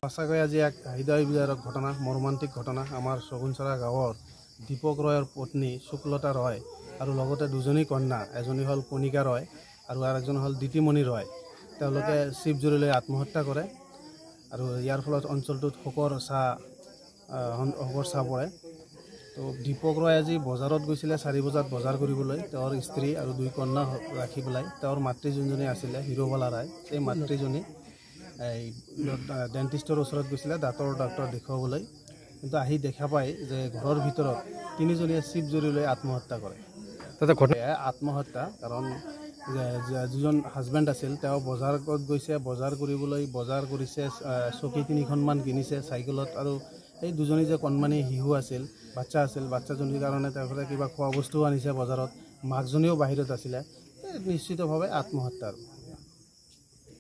সঁচাকৈ আজি এক হৃদয় বিদাৰক ঘটনা, মৰ্মান্তিক ঘটনা। আমাৰ শগুনচৰা গাঁৱৰ দীপক ৰয়ৰ পত্নী শুক্লতা ৰয় আৰু লগতে দুজনী কন্যা, এজনী হ'ল কণিকা ৰয় আৰু আৰেকজন হ'ল দিতিমণি ৰয়। তেওঁলোকে চিপ জুৰি লৈ আত্মহত্যা কৰে আৰু ইয়াৰ ফলত অঞ্চলটোত শোকৰ ছাঁ পৰে। তো দীপক ৰয় আজি বজাৰত গৈছিলে 4 বজাত বজাৰ কৰিবলৈ, তেওঁৰ স্ত্ৰী আৰু 2 কন্যা ৰাখি পেলাই। তেওঁৰ মাতৃ যোনজনী আছিলে হিৰোবালা ৰায়, সেই মাতৃজনী এই ডেণ্টিষ্টৰ ওচৰত গৈছিলে দাঁতৰ ডাক্তৰ দেখুৱাবলৈ, কিন্তু আহি দেখা পায় যে ঘৰৰ ভিতৰত 3জনীয়ে চিপ জুৰি লৈ আত্মহত্যা কৰে। তাতে আত্মহত্যা কাৰণ যিজন হাজবেণ্ড আছিল তেওঁ বজাৰত গৈছে, বজাৰ কৰিবলৈ বজাৰ কৰিছে, চকী 3খনমান কিনিছে চাইকেলত, আৰু এই দুজনী যে কণমানি শিশু আছিল, বাচ্চা আছিল, বাচ্চাজনীৰ কাৰণে তেওঁলোকে কিবা খোৱা বস্তুও আনিছে বজাৰত, মাকজনীও বাহিৰত আছিলে। নিশ্চিতভাৱে আত্মহত্যা।